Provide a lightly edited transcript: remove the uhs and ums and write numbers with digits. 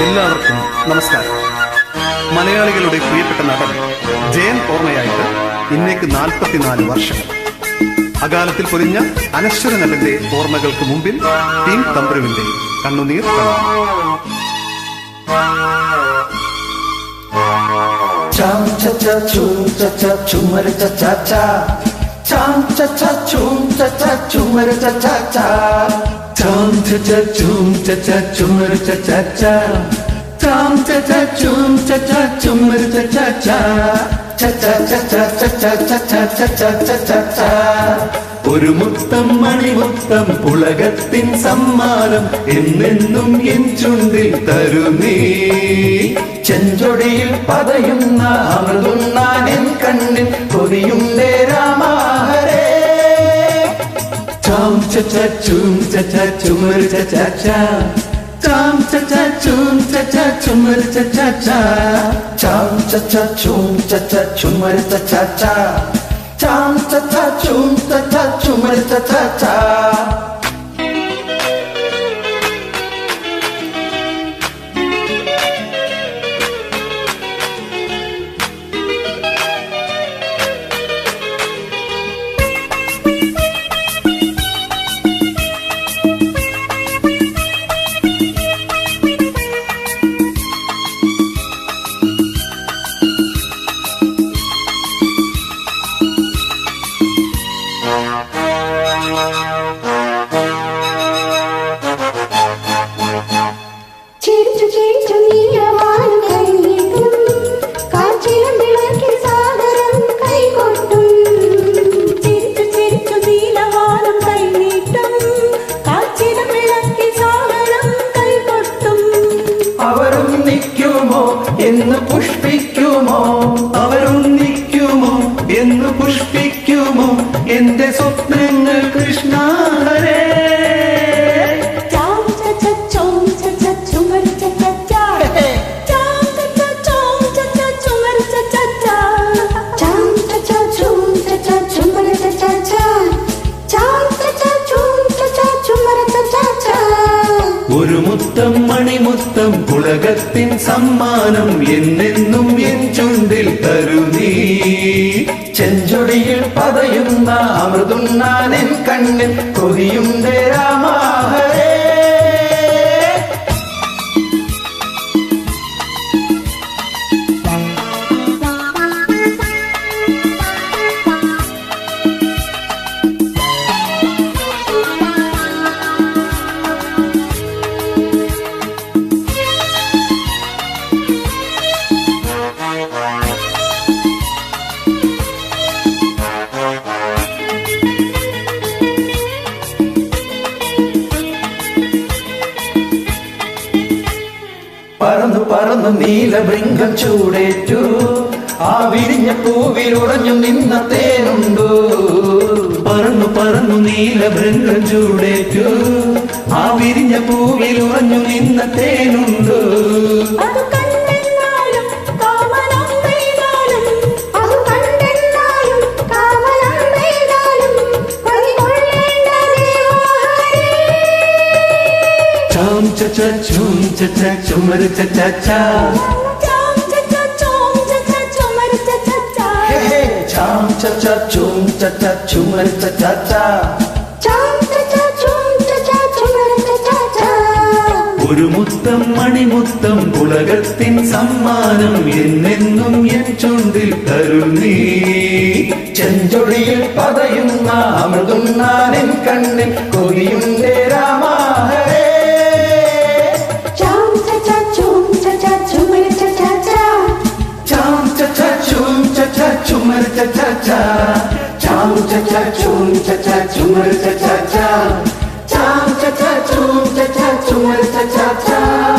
എല്ലാവർക്കും നമസ്കാരം. മലയാളികളുടെ പ്രിയപ്പെട്ട നടൻ ജയൻ ഓർമ്മയായിട്ട് ഇന്നേക്ക് 44 വർഷം. അകാലത്തിൽ പൊലിഞ്ഞ അനശ്വര നടന്റെ ഓർമ്മകൾക്ക് മുമ്പിൽ ടീം തമ്പുരുവിന്റെ കണ്ണുനീർ ഒരു മുത്തം മണിമുത്തം പുളകത്തിൻ സമ്മാനം എന്നെന്നും എൻ ചുണ്ടിൽ തരുന്നീ ചെഞ്ചൊടിയിൽ പതയുന്ന അമൃതുണ്ണാൻ എൻ കണ്ണിൽ കൊതിയുണ്ടേ രാമാഹരേ ചാം ചച്ച ചൂം ചച്ച ചുമർ ചച്ച ചാം ചച്ച ചൂം ചച്ച ചുമർ ചച്ച ചാം ചച്ച ചൂം ചച്ച ചുമർ ചച്ച ചാം ചച്ച ചൂം ചച്ച ചുമർ ചച്ച എന്ന് പുഷ്പിക്കുമോ അവരൊന്നിക്കുമോ എന്ന് പുഷ്പിക്കുമോ എന്റെ സ്വപ്നങ്ങൾ കൃഷ്ണ ഹരേ ഒരു മുത്തം മണിമുത്തം പുളകത്തിൻ സമ്മാനം എന്നെന്നും എൻ ചുണ്ടിൽ തരുന്നീ ചെഞ്ചൊടിയിൽ പതയുന്ന അമൃതുണ്ണാൻ എൻ കണ്ണിൽ കൊതിയുണ്ടേ രാമാഹരേ പറന്നു പറന്നു നീലഭൃംഗം ചൂടേറ്റു ആ വിരിഞ്ഞ പൂവിൽ ഉറഞ്ഞു നിന്ന തേനുണ്ടു പറന്നു പറന്നു നീലഭൃംഗം ചൂടേറ്റു ആ വിരിഞ്ഞ പൂവിൽ ഉറഞ്ഞു നിന്ന തേനുണ്ടു ചാം ചച്ച ചൂം ചച്ച ചുമർ ചച്ച ചാം ചച്ച ചൂം ചച്ച ചുമർ ചച്ച ഒരു മുത്തം മണിമുത്തം പുളകത്തിൻ സമ്മാനം എന്നെന്നും എൻ ചുണ്ടിൽ തരുന്നീ ചെഞ്ചൊടിയിൽ പതയുന്ന അമൃതുണ്ണാൻ എൻ കണ്ണിൽ കൊതിയുണ്ടേ രാമാഹരേ chumar cha cha cha cham cha cha chum cha cha chumar cha cha cha cham cha cha chum cha cha chumar cha cha cha